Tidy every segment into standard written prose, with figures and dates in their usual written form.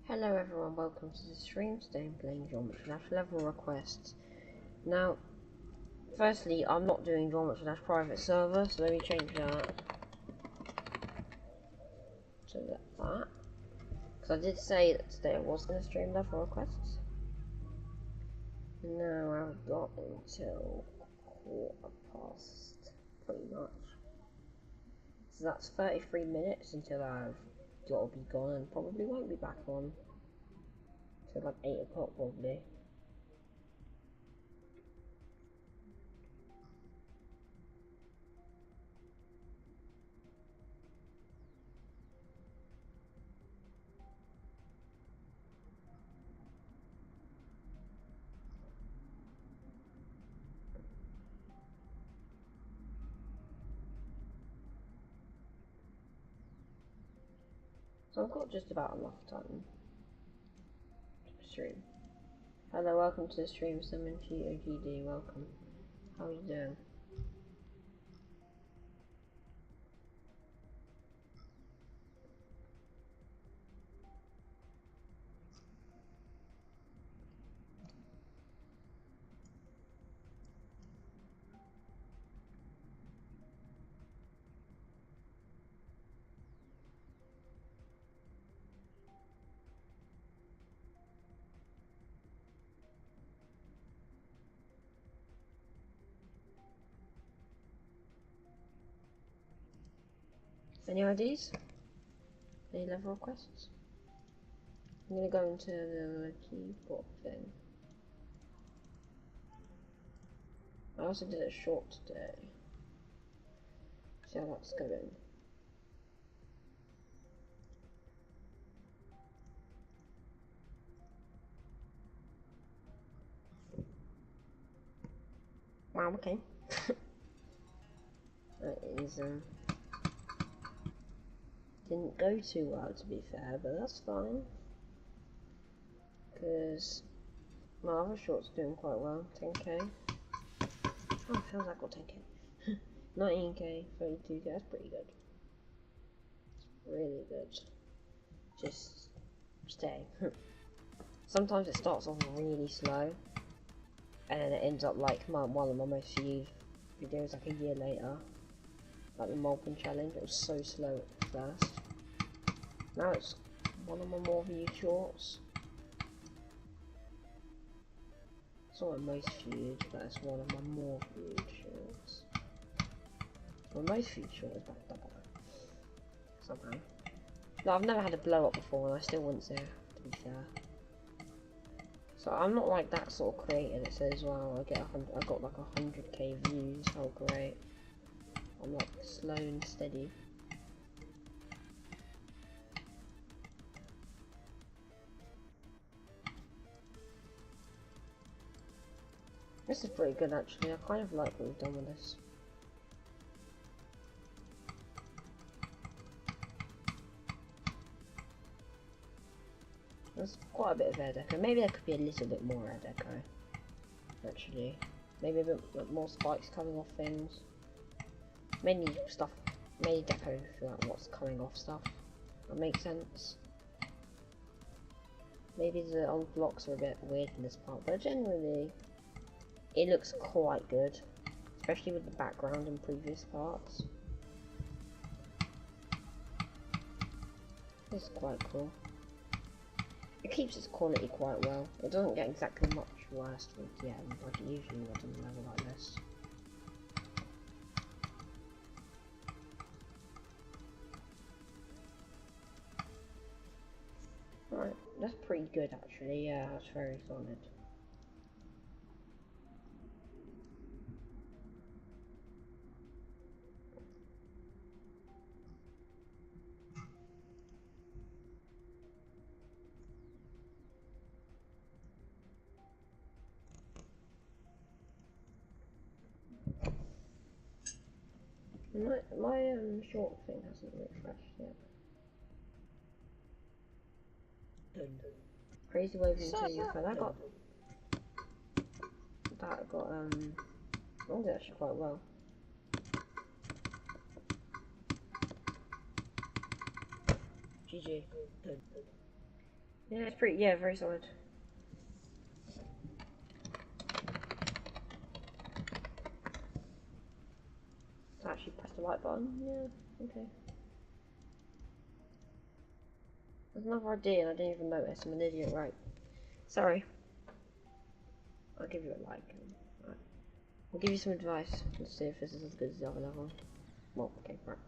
Hello everyone, welcome to the stream. Today I'm playing Nsfw Level requests. Now, firstly, I'm not doing Nsfw private server, so let me change that to that. Because I did say that today I was going to stream level requests. And now I've got until 1:15, pretty much. So that's 33 minutes until I've got to be gone and probably won't be back on till like 8 o'clock probably. So I've got just about enough time to stream. Hello, welcome to the stream, Nsfw welcome. How are you doing? Any ideas? Any level requests? I'm gonna go into the keyboard thing. I also did a short today. See how that's going. Wow, okay. That is didn't go too well to be fair, but that's fine. Because my other short's doing quite well. 10k. Oh, how's that got 10k? 19k, 32k, that's pretty good. It's really good. Just stay. Sometimes it starts off really slow, and then it ends up like one of my most viewed videos like a year later. Like the Malkin challenge, it was so slow at first. Now it's one of my more viewed shorts. It's not my most viewed, but it's one of my more viewed shorts. My most viewed short is back up somehow. No, I've never had a blow up before, and I still wouldn't say, to be fair. So I'm not like that sort of creator that says, "Wow, I got like 100k views. How great!" I'm like slow and steady. This is pretty good actually. I kind of like what we've done with this. There's quite a bit of air deco. Maybe there could be a little bit more air deco. Actually, maybe a bit more spikes coming off things. Mainly deco for like what's coming off stuff. That makes sense. Maybe the old blocks are a bit weird in this part, but generally it looks quite good, especially with the background in previous parts. This is quite cool. It keeps its quality quite well. It doesn't get exactly much worse with like it usually would on a level like this. Right, that's pretty good actually. Yeah, that's very solid. My short thing hasn't refreshed yet. Crazy wave into your phone. That got oh, actually quite well. GG. Yeah, it's pretty, yeah, very solid. I actually pressed the right button, yeah, okay. There's another idea and I didn't even notice, I'm an idiot, right. Sorry. I'll give you a like. Right. I'll give you some advice. Let's see if this is as good as the other level. Well, okay, right.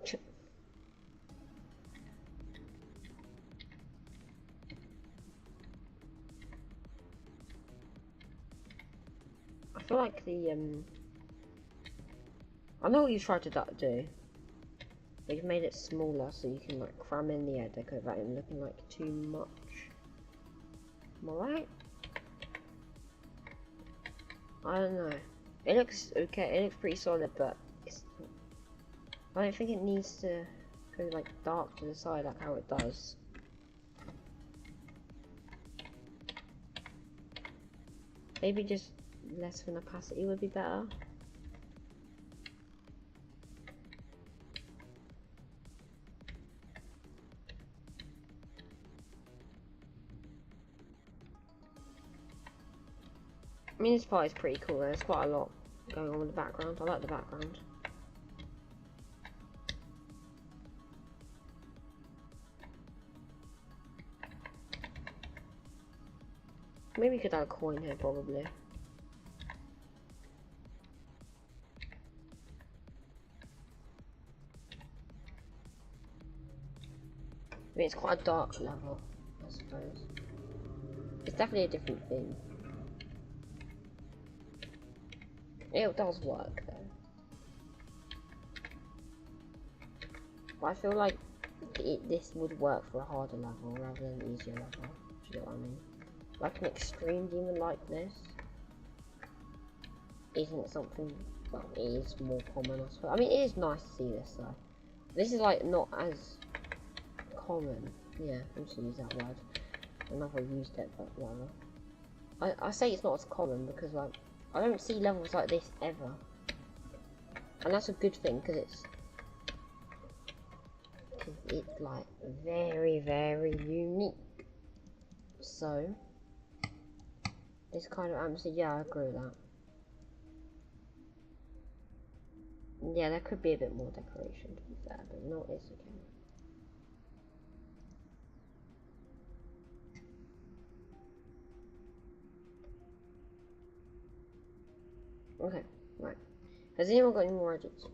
I feel like the, I know what you tried to do, but you've made it smaller so you can, like, cram in the air deco without it looking like too much. Am I right? I don't know. It looks okay, it looks pretty solid, but it's, I don't think it needs to go, like, dark to the side like how it does. Maybe just less than opacity would be better. I mean, this part is pretty cool. There's quite a lot going on in the background. I like the background. Maybe we could add a coin here, probably. I mean, it's quite a dark level, I suppose. It's definitely a different theme. It does work, though. But I feel like this would work for a harder level rather than an easier level. Do you know what I mean? Like an extreme demon like this isn't something, well, it is more common, I suppose. I mean, it is nice to see this, though. This is, like, not as common. Yeah, I'm just gonna use that word. I've never used it, but whatever. I say it's not as common because, like, I don't see levels like this ever. And that's a good thing, because it's like very, very unique. So this kind of atmosphere, yeah, I agree with that. Yeah, there could be a bit more decoration to be fair, but no, it's okay. Okay, right. Has anyone got any more ideas?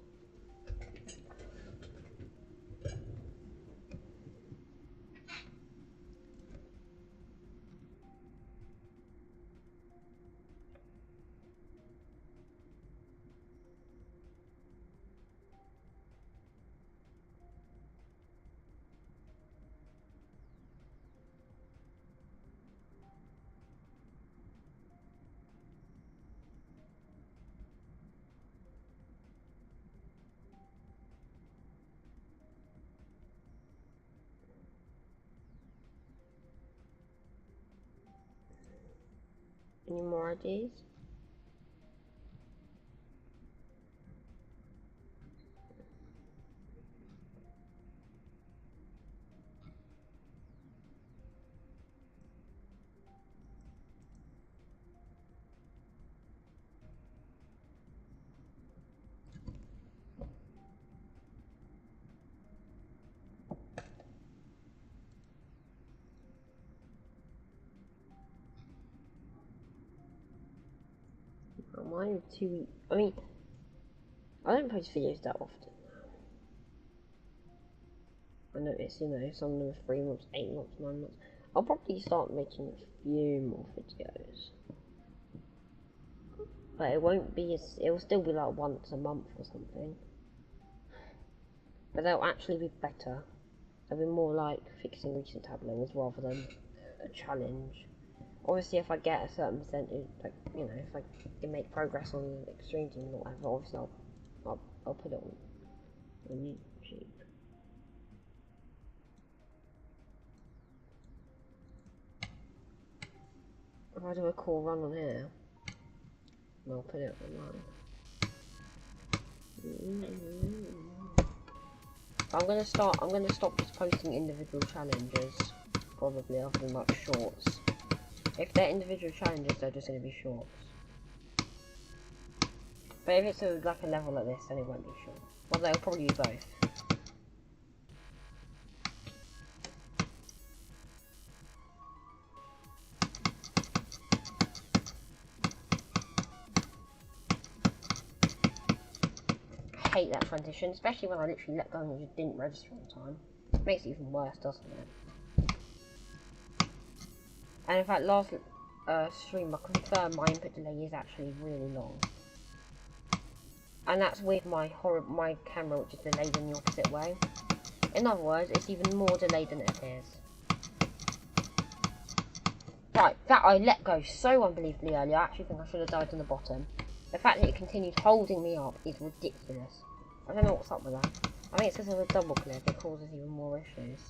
Any more ideas? Why are 2 weeks? I mean, I don't post videos that often. I notice, you know, some of them are 3 months, 8 months, 9 months. I'll probably start making a few more videos. But it won't be as, it will still be like once a month or something. But they'll actually be better. They'll be more like fixing recenttab levels rather than a challenge. Obviously, if I get a certain percentage, like, you know, if I can make progress on the extreme team or whatever, obviously I'll put it on YouTube. If I do a cool run on here, I'll put it online. I'm gonna stop just posting individual challenges probably, other than like shorts. If they're individual challenges, they're just going to be shorts. But if it's like a level like this, then it won't be short. Well, they'll probably be both. I hate that transition, especially when I literally let go and it just didn't register on time. It makes it even worse, doesn't it? And in fact, last stream I confirmed my input delay is actually really long. And that's with my camera, which is delayed in the opposite way. In other words, it's even more delayed than it appears. Right, that I let go so unbelievably early, I actually think I should have died on the bottom. The fact that it continued holding me up is ridiculous. I don't know what's up with that. I think it's because of the double click, it causes even more issues.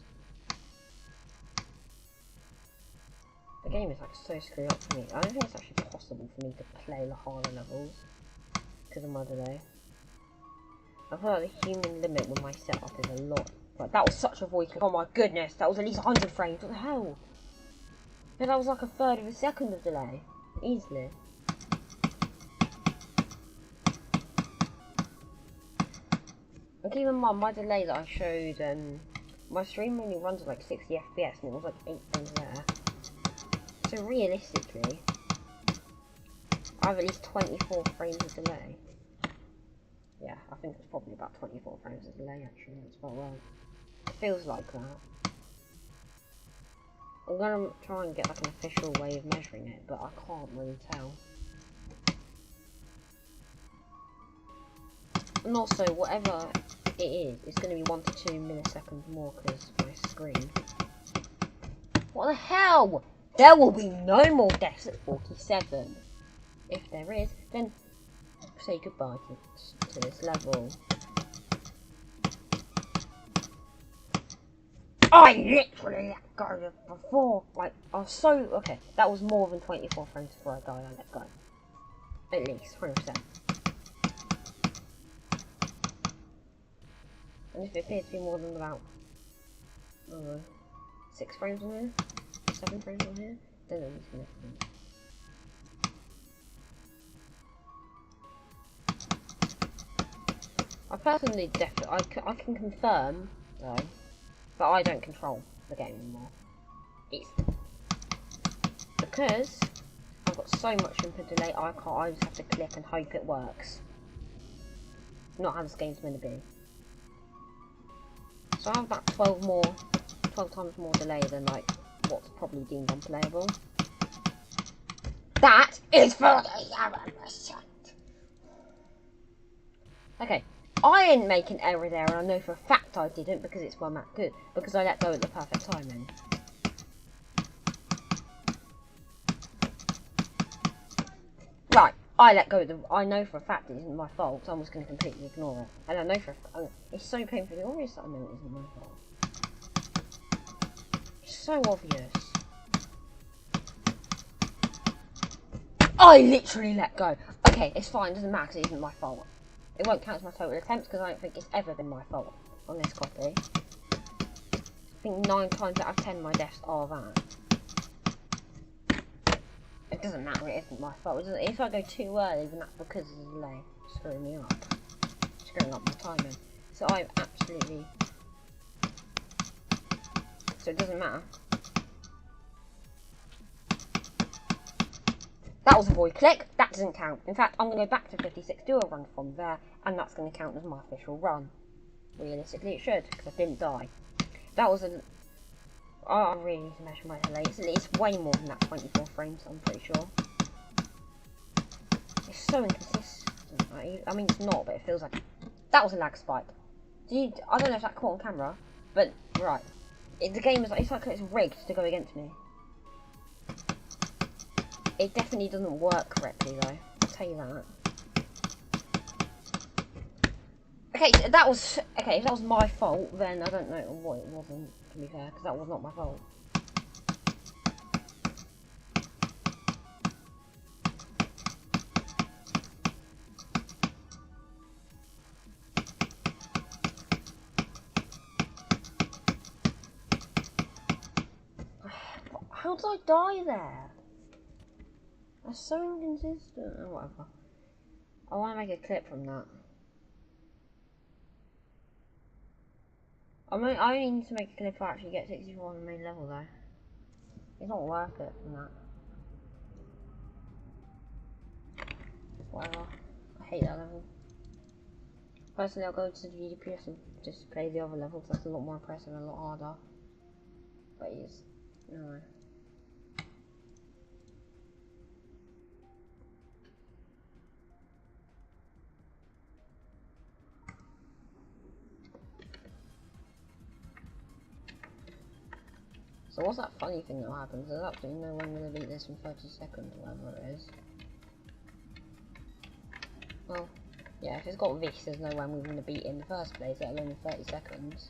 The game is like so screwed up for me. I don't think it's actually possible for me to play the harder levels because of my delay. I feel like the human limit with my setup is a lot. Like, that was such a voice click. Oh my goodness, that was at least 100 frames. What the hell? Yeah, that was like a third of a second of delay. Easily. And keep in mind, my delay that I showed, my stream only runs at like 60 FPS and it was like 8 frames there. So realistically, I have at least 24 frames of delay. Yeah, I think it's probably about 24 frames of delay actually, that's about right. It feels like that. I'm gonna try and get like an official way of measuring it, but I can't really tell. And also, whatever it is, it's going to be 1 to 2 milliseconds more because my screen. What the hell? There will be no more deaths at 47. If there is, then say goodbye to this level. I literally let go before. Like, I was so. Okay, that was more than 24 frames before I died. I let go. At least 20%. And if it appears to be more than about, I don't know, 6 frames on here, 7 frames on here, then it's significant. I personally I can confirm, though, that I don't control the game anymore. It's because I've got so much input delay, I just have to click and hope it works. Not how this game's meant to be. So I have about 12 times more delay than like what's probably deemed unplayable. That is 47%. Okay, I didn't make an error there, and I know for a fact I didn't because it's my map good, because I let go at the perfect timing. Right, I let go. I know for a fact it isn't my fault, so I'm just going to completely ignore it. And I know for a fact it's so painfully obvious that I know it isn't my fault. It's so obvious. I literally let go. Okay, it's fine. It doesn't matter because it isn't my fault. It won't count as my total attempts because I don't think it's ever been my fault on this copy. I think 9 times out of 10 my deaths are that. It doesn't matter, it isn't my fault. If I go too early, then that's because of the delay screwing me up. Screwing up my timing. So I've absolutely... So it doesn't matter. That was a void click, that doesn't count. In fact, I'm going to go back to 56, do a run from there, and that's going to count as my official run. Realistically it should, because I didn't die. That was a... Oh, I really need to measure my delay. It's way more than that 24 frames, I'm pretty sure. It's so inconsistent. I mean, it's not, but it feels like... That was a lag spike. I don't know if that caught on camera, but, right. The game is like, it's like it's rigged to go against me. It definitely doesn't work correctly, though. I'll tell you that. Okay, if that was my fault, then I don't know what it wasn't, to be fair, because that was not my fault. How did I die there? That's so inconsistent. Oh, whatever. I want to make a clip from that. I only need to make a clip to actually get 64 on the main level though. It's not worth it from that. Whatever. I hate that level. Personally, I'll go to the Gdps and just play the other levels. That's a lot more impressive and a lot harder. But it's no. So what's that funny thing that happens? There's absolutely no way I'm going to beat this in 30 seconds or whatever it is. Well, yeah, if it's got this, there's no way I'm going to beat it in the first place, let alone in 30 seconds.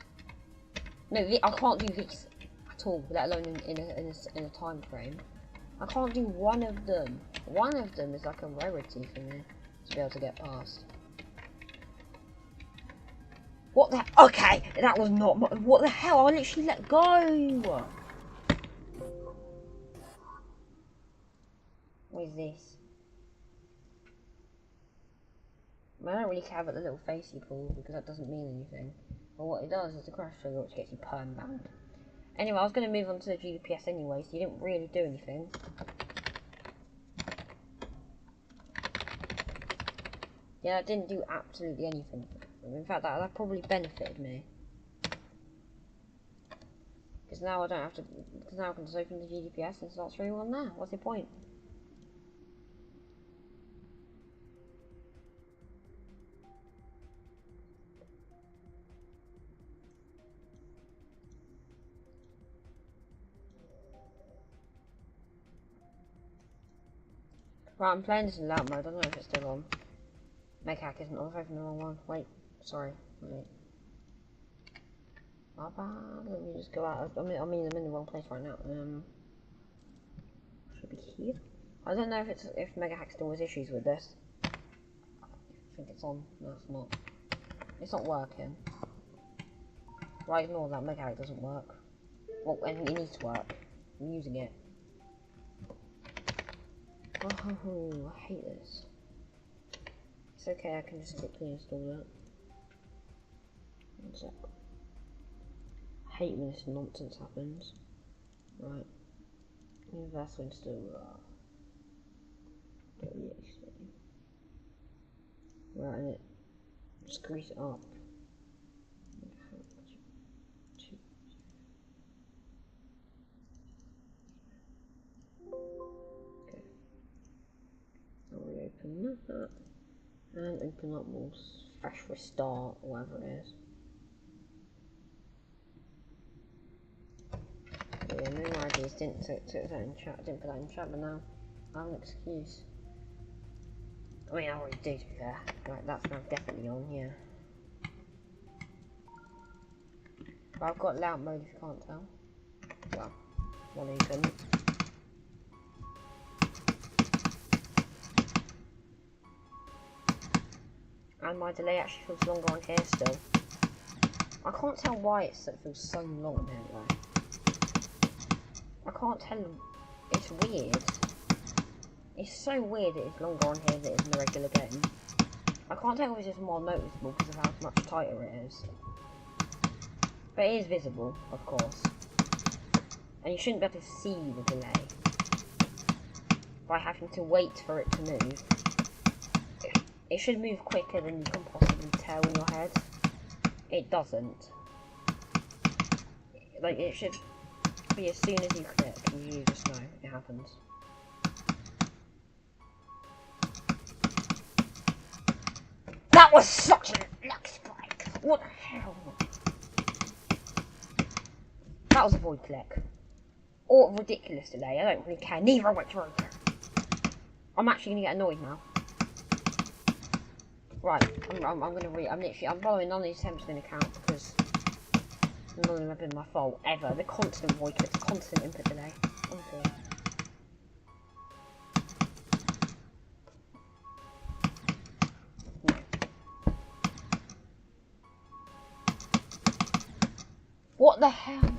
No, I can't do this at all, let alone in a time frame. I can't do one of them. One of them is like a rarity for me to be able to get past. What the? Okay, that was not. What the hell? I literally let go. What is this? I don't really care about the little face you pull because that doesn't mean anything. But what it does is the crash trigger, which gets you perm banned. Anyway, I was going to move on to the Gdps anyway, so you didn't really do anything. Yeah, that didn't do absolutely anything. In fact, that probably benefited me. Because now I don't have to. Because now I can just open the Gdps and start streaming on there. What's the point? Right, I'm playing this in loud mode. I don't know if it's still on. Make hack isn't on. I've opened the wrong one. Wait, sorry. Wait. My bad. Let me just go out. I mean, I'm in the wrong place right now. Should be here. I don't know if Mega Hack still has issues with this. I think it's on. No, it's not. It's not working. Right, ignore that. Mega Hack doesn't work. Well, and it needs to work. I'm using it. Oh, I hate this. It's okay, I can just quickly install that. One sec. I hate when this nonsense happens. Right. Universal install. Right, and it screws it up. Okay. I'll reopen that. And open up more fresh restart, or whatever it is. Yeah, no ideas, didn't put that in chat, but now I have an excuse. I mean, I already do, to be fair. Right, that's now definitely on, yeah. But I've got loud mode if you can't tell. Well, you couldn't. And my delay actually feels longer on here still. I can't tell why it feels so long on here though. I can't tell. It's weird. It's so weird that it's longer on here than it is in the regular game. I can't tell if it's just more noticeable because of how much tighter it is. But it is visible, of course. And you shouldn't be able to see the delay by having to wait for it to move. It should move quicker than you can possibly tell in your head. It doesn't. Like, it should be as soon as you click, and you just know it happens. That was such a luck spike! What the hell? That was a void click. Or ridiculous delay, I don't really care. Neither which one. I'm actually gonna get annoyed now. Right, I'm following none of these attempts in account because none of them have been my fault, ever. The constant void clicks, constant input delay. Honestly. No. What the hell?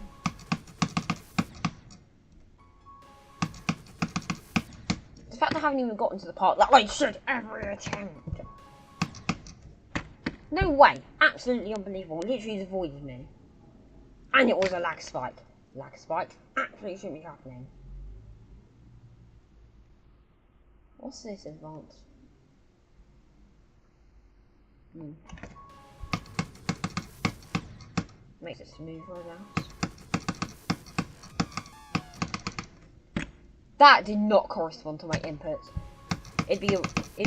haven't even gotten to the part that I should ever attempt. No way. Absolutely unbelievable. Literally avoided me. And it was a lag spike. Lag spike. Absolutely shouldn't be happening. What's this advance? Makes it smooth right now. That did not correspond to my inputs. It'd be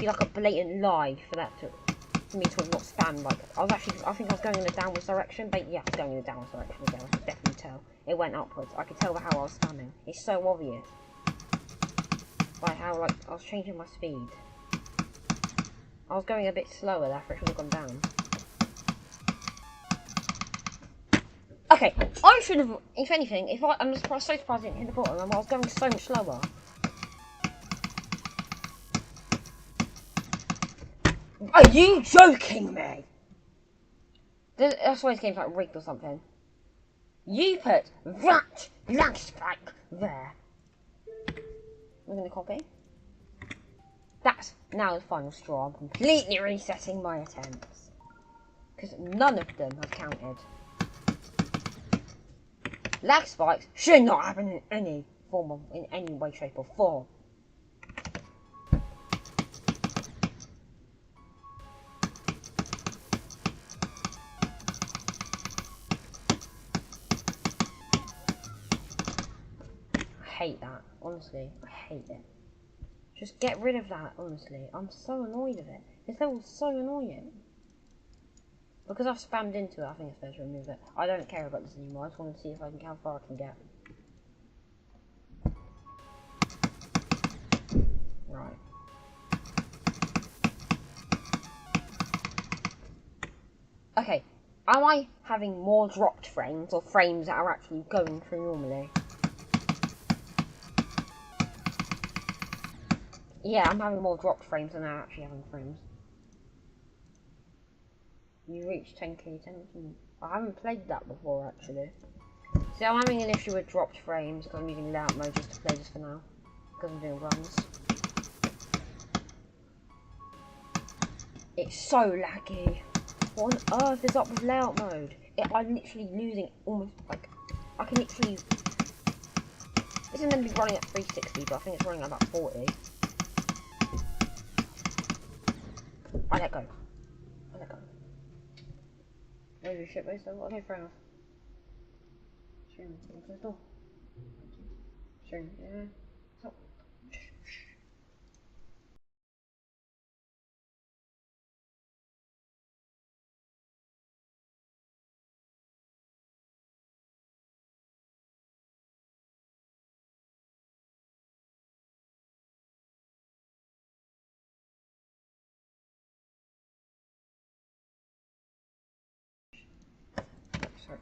like a blatant lie for me to have not spammed. Like I think I was going in a downwards direction, but yeah, I was going in a downwards direction again. I could definitely tell. It went upwards. I could tell by how I was spamming. It's so obvious. By how like I was changing my speed. I was going a bit slower, therefore it should have gone down. Okay, I should have, if anything, I'm so surprised I didn't hit the bottom, and I was going so much slower. Are you joking me? That's why this game's like rigged or something. You put that lag spike there. We're gonna copy. That's now the final straw. I'm completely resetting my attempts. Because none of them have counted. Lag spikes should not happen in any way, shape or form. I hate that, honestly. I hate it. Just get rid of that, honestly. I'm so annoyed of it. This level's so annoying. Because I've spammed into it, I think it's fair to remove it. I don't care about this anymore. I just want to see how far I can get. Right. Okay. Am I having more dropped frames or frames that are actually going through normally? Yeah, I'm having more dropped frames than I'm actually having frames. You reached 10k attention. I haven't played that before, actually. See, I'm having an issue with dropped frames because I'm using layout mode just to play this for now. Because I'm doing runs. It's so laggy. What on earth is up with layout mode? I'm literally losing almost, like, I can literally... This is meant to be running at 360, but I think it's running at about 40. I let go. Maybe shit based on okay, fair enough. Stream, close the door. Stream, yeah. So. Sorry.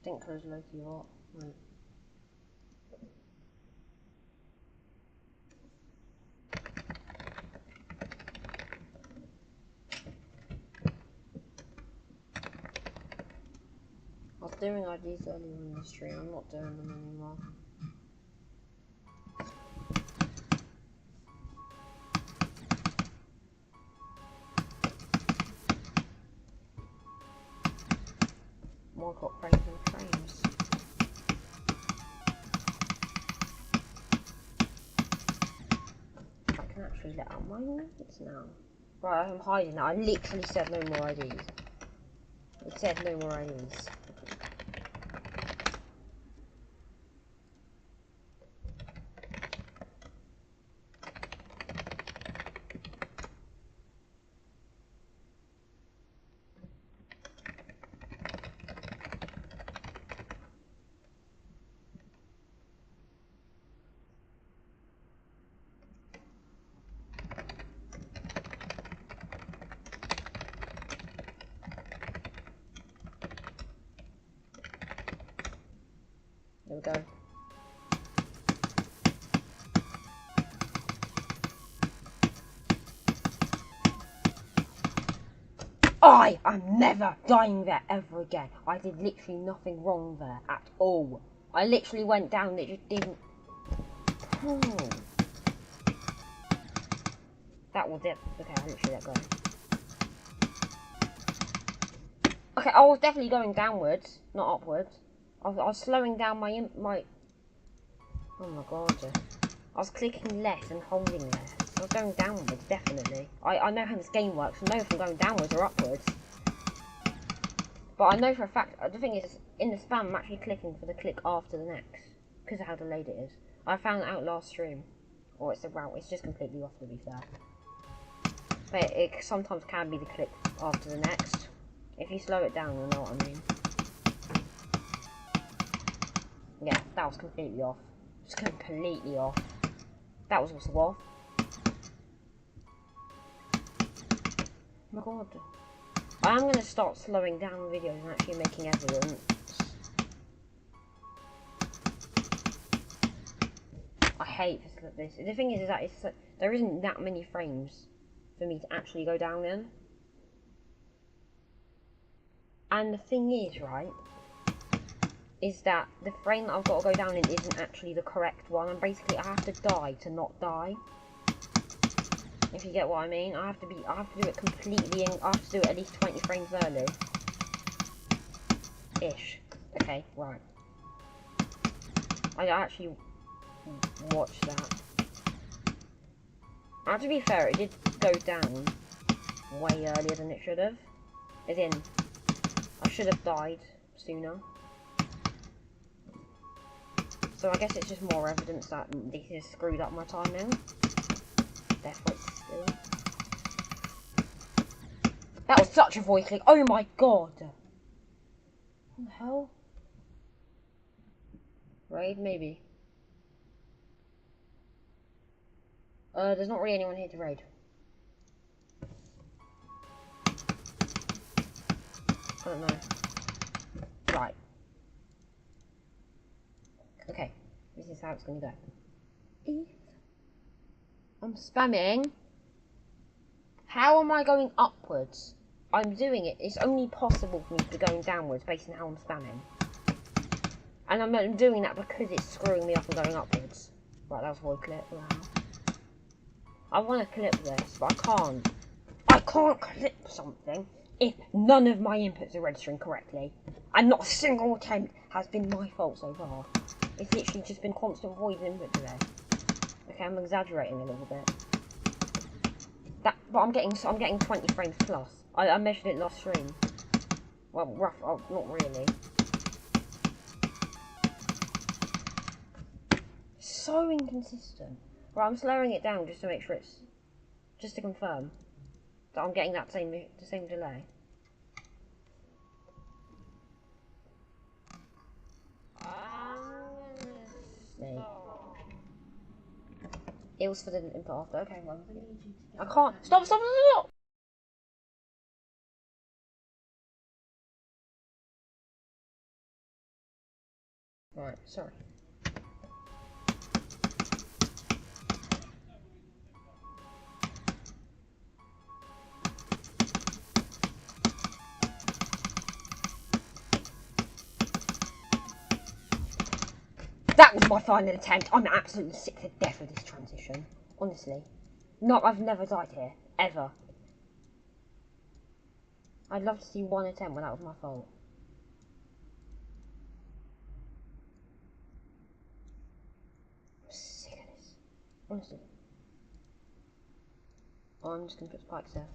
Dicctras low-key hot. Right. I was doing IDs earlier in the stream, I'm not doing them anymore. More got frames and frames. I can actually let out my notes now. Right, I'm hiding now. I literally said no more IDs. It said no more IDs. we go. I am never dying there ever again. I did literally nothing wrong there at all. I literally went down and it just didn't... That will dip. Okay, I literally let go. Okay, I was definitely going downwards, not upwards. I was slowing down my... Oh my god. I was clicking less and holding less. I was going downwards, definitely. I know how this game works. I know if I'm going downwards or upwards. But I know for a fact, the thing is, in the spam, I'm actually clicking for the click after the next. Because of how delayed it is. I found it out last stream. Or it's around, it's just completely off, to be fair. But it sometimes can be the click after the next. If you slow it down, you'll know what I mean. Yeah, that was completely off. Just completely off. That was also off. Oh my god. I am going to start slowing down videos and actually making evidence. I hate this. The thing is that there isn't that many frames for me to actually go down in. And the thing is, right, is that the frame that I've got to go down in isn't actually the correct one. And basically I have to die to not die. If you get what I mean, I have to do it completely, I have to do it at least 20 frames early. Ish. Okay, right. I actually watched that. And to be fair, it did go down way earlier than it should have. As in, I should have died sooner. So I guess it's just more evidence that this has screwed up my timing. Therefore it's still. That was such a voice click. Oh my god. What the hell? Raid, maybe. There's not really anyone here to raid. I don't know. Right. Okay. This is how it's gonna go. I'm spamming. How am I going upwards? I'm doing it. It's only possible for me to be going downwards based on how I'm spamming. And I'm doing that because it's screwing me up and going upwards. Right, that was a void clip. Wow. I want to clip this, but I can't. I can't clip something if none of my inputs are registering correctly. And not a single attempt has been my fault so far. It's literally just been constant void input delay. Okay, I'm exaggerating a little bit. But I'm getting 20 frames plus. I measured it last stream. Well, rough, not really. So inconsistent. Right, I'm slowing it down just to make sure just to confirm that I'm getting the same delay. It was for the input after. Okay, well, I can't. Stop! Right, sorry. That was my final attempt. I'm absolutely sick to death of this transition. Honestly. No, I've never died here. Ever. I'd love to see one attempt when that was my fault. I'm sick of this. Honestly. Oh, I'm just going to put spikes there.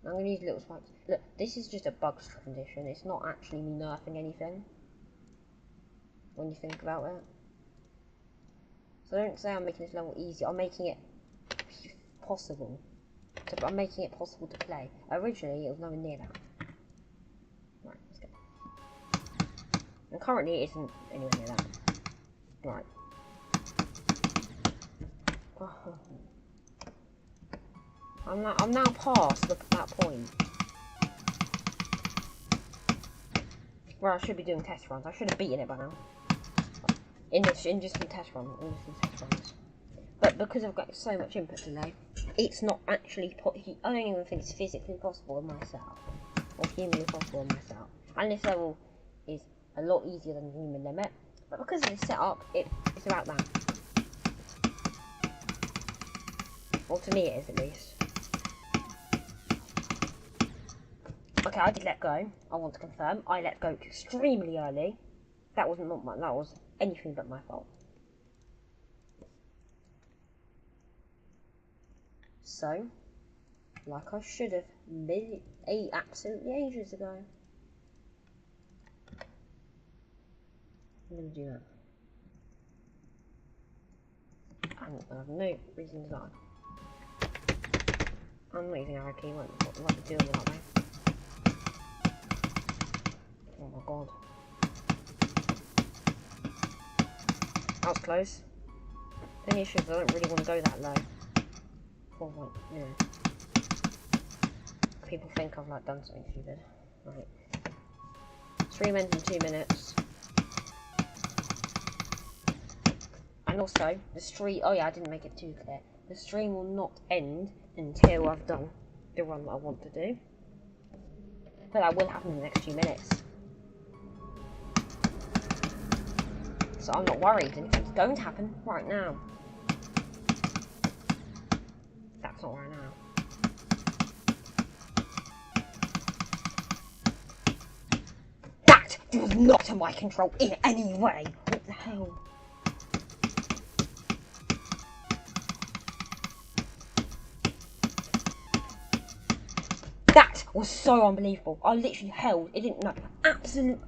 I'm going to use little spikes. Look, this is just a bugs transition. It's not actually me nerfing anything. When you think about it. So don't say I'm making this level easy. I'm making it possible. I'm making it possible to play. Originally, it was nowhere near that. Right, let's go. And currently, it isn't anywhere near that. Right. I'm now past that point. Well, I should be doing test runs. I should have beaten it by now. In just the test runs. But because I've got so much input delay, it's not actually. I don't even think it's physically possible on myself, or humanly possible on myself. And this level is a lot easier than the human limit. But because of the setup, it's about that. Well, to me it is at least. Okay, I did let go. I want to confirm. I let go extremely early. That was anything but my fault. So, like I should have absolutely ages ago. I'm going to do that. And I have no reason to die. I'm not using arrow key, what to deal with that way. Oh my god. That was close. The only issue is I don't really want to go that low. Or, you know. People think I've like done something stupid. Right. 3 minutes and 2 minutes. And also, the stream. Oh yeah, I didn't make it too clear. The stream will not end until I've done the run that I want to do. But that will happen in the next few minutes. So I'm not worried, and it's going to happen right now. That's not right now. That was not in my control in any way. What the hell? That was so unbelievable. I literally held. It didn't know. Absolute.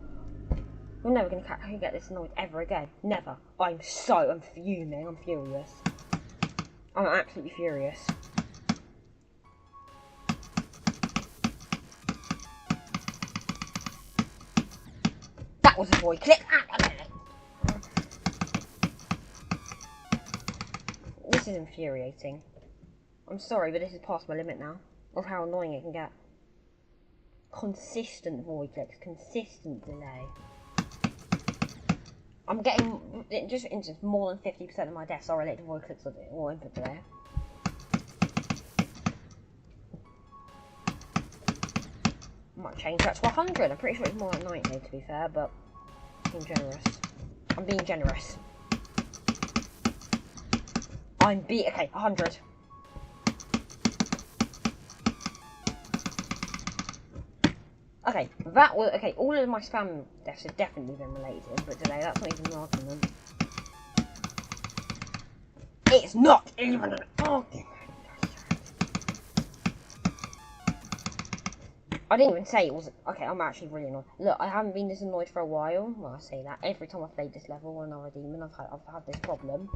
I'm never going to get this annoyed ever again. Never. I'm fuming. I'm furious. I'm absolutely furious. That was a void clip. This is infuriating. I'm sorry, but this is past my limit now of how annoying it can get. Consistent void clicks, consistent delay. I'm getting, just for instance, more than 50% of my deaths are related to void clicks or input delay. I might change that to 100. I'm pretty sure it's more like 90 to be fair, but I'm being generous. I'm being generous. Okay, 100. Okay, all of my spam deaths have definitely been related, but today that's not even an argument. It's not even an argument! I didn't even say it was. Okay, I'm actually really annoyed. Look, I haven't been this annoyed for a while. Well, I say that. Every time I've played this level or another demon, I've had this problem.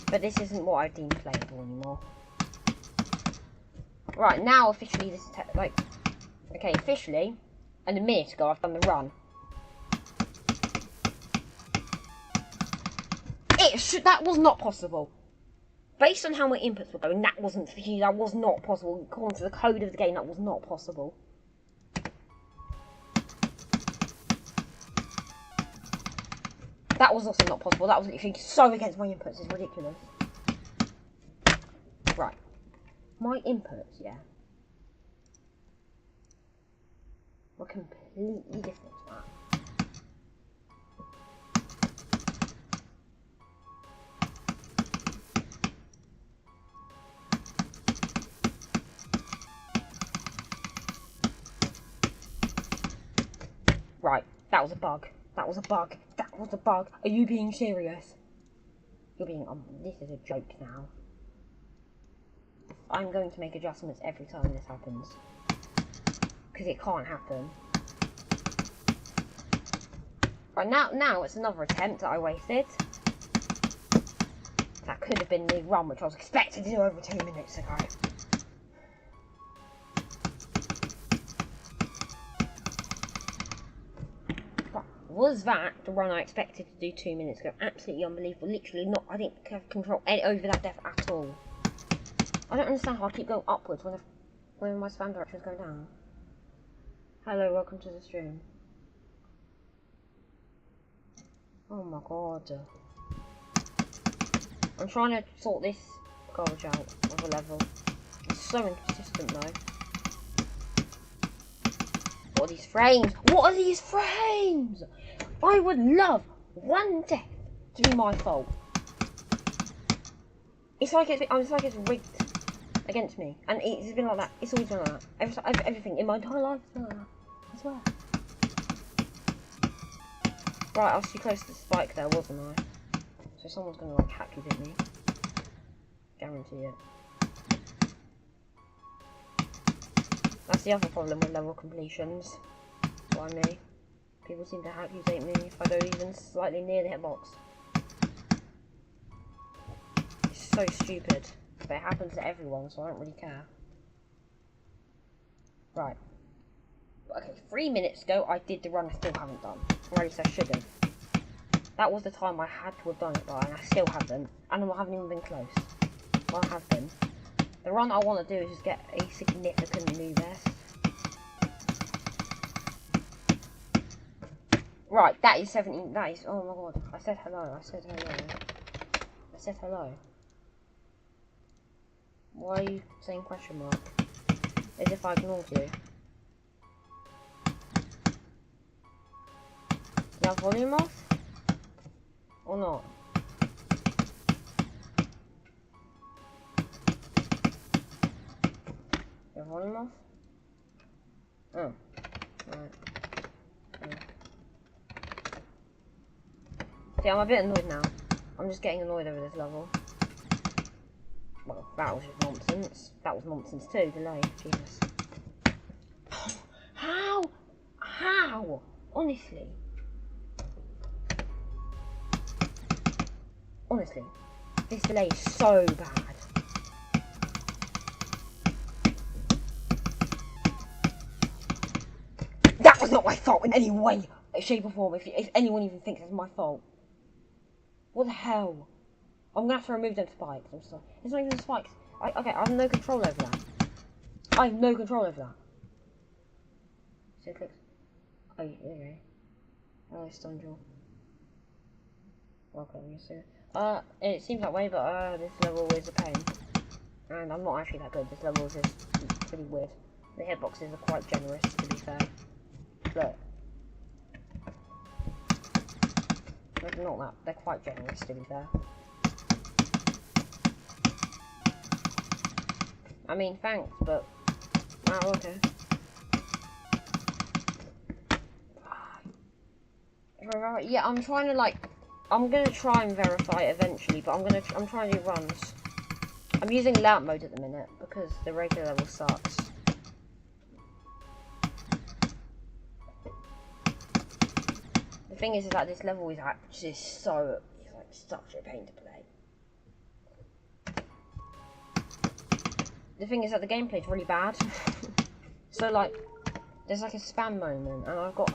But this isn't what I deem playable anymore. Right, now officially this is like. Okay, officially, and a minute ago I've done the run. That was not possible. Based on how my inputs were going, that was not possible. According to the code of the game, that was not possible. That was also not possible. That was literally so against my inputs. It's ridiculous. Right. My inputs, yeah, were completely different to that. Right, that was a bug. That was a bug. That was a bug. Are you being serious? You're being. This is a joke now. I'm going to make adjustments every time this happens. Because it can't happen. Right, now it's another attempt that I wasted. That could have been the run which I was expected to do over 2 minutes ago. Was that the run I expected to do 2 minutes ago? Absolutely unbelievable. Literally not. I didn't have control over that death at all. I don't understand how I keep going upwards when my spam direction is going down. Hello, welcome to the stream. Oh my god. I'm trying to sort this garbage out of a level. It's so inconsistent though. What are these frames? What are these frames? I would love one death to be my fault. It's like it's rigged against me, and it's been like that. It's always been like that. Everything in my entire life has been like that. I swear. Right, I was too close to the spike there, wasn't I? So someone's gonna like hack hit me. Guarantee it. That's the other problem with level completions. Why me? People seem to accusate me if I go even slightly near the hitbox. It's so stupid. But it happens to everyone, so I don't really care. Right. Okay, 3 minutes ago I did the run I still haven't done. Or at least I should have. That was the time I had to have done it by, and I still haven't. And I haven't even been close. Well, I have been. The run I want to do is just get a significant new vest. Right, that is 17. That is. Oh my god. I said hello. I said hello. I said hello. Why are you saying question mark? As if I ignored you. You have volume off? Or not? You have volume off? Oh. Right. See, I'm a bit annoyed now. I'm just getting annoyed over this level. Well, that was just nonsense. That was nonsense too, delay. Jesus. How? How? Honestly. Honestly. This delay is so bad. That was not my fault in any way, shape or form, if anyone even thinks it's my fault. What the hell? I'm gonna have to remove them spikes. I'm sorry. It's not even spikes. Okay, I have no control over that. I have no control over that. So it clicks. Oh, okay. Hello, Stonjel. Welcome, you see. It seems that way, but this level is a pain. And I'm not actually that good. This level is just pretty weird. The hitboxes are quite generous, to be fair. Look. Not that. They're quite generous, to be fair. I mean, thanks, but... Oh, okay. Yeah, I'm trying to, like... I'm gonna try and verify it eventually, but I'm trying to do runs. I'm using layout mode at the minute, because the regular level sucks. The thing is that this level is actually so... It's like such a pain to play. The thing is that the gameplay is really bad. So like, there's like a spam moment, and I've got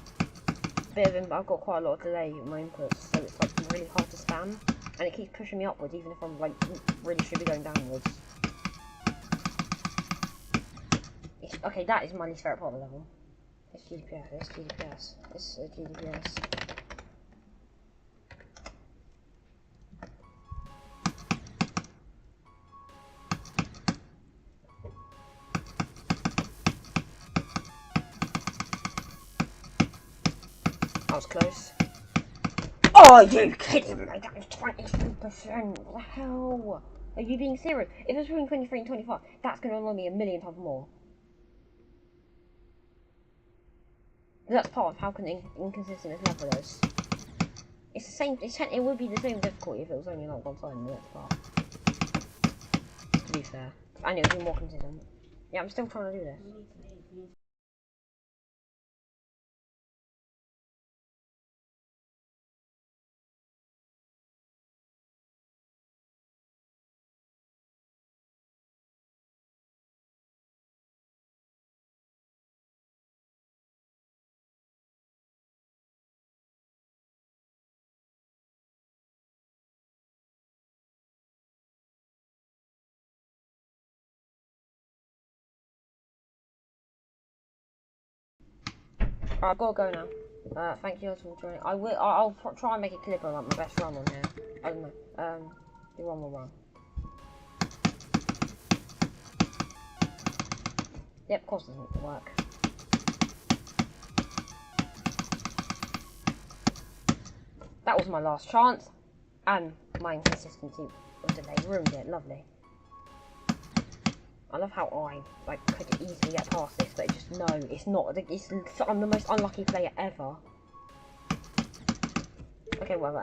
quite a lot of delay in my inputs, so it's like really hard to spam, and it keeps pushing me upwards, even if I'm like really should be going downwards. Okay, that is my least favorite part of the level. It's Gdps. It's Gdps. It's Gdps. That was close. Oh, are you kidding me? That was 23%. What the hell? Are you being serious? If it's between 23 and 25, that's going to annoy me a million times more. That's part of how inconsistent this level is. It's the same. It would be the same difficulty if it was only like one side in the next part. To be fair, and it would be more consistent. Yeah, I'm still trying to do this. Alright, I've got to go now. Thank you all for joining. I'll try and make a clip of like, my best run on here. I don't know. Do one more run. Yep, of course it doesn't work. That was my last chance, and my inconsistency of delay ruined it. Lovely. I love how I could easily get past this, but just no, it's not. I'm the most unlucky player ever. Okay, whatever.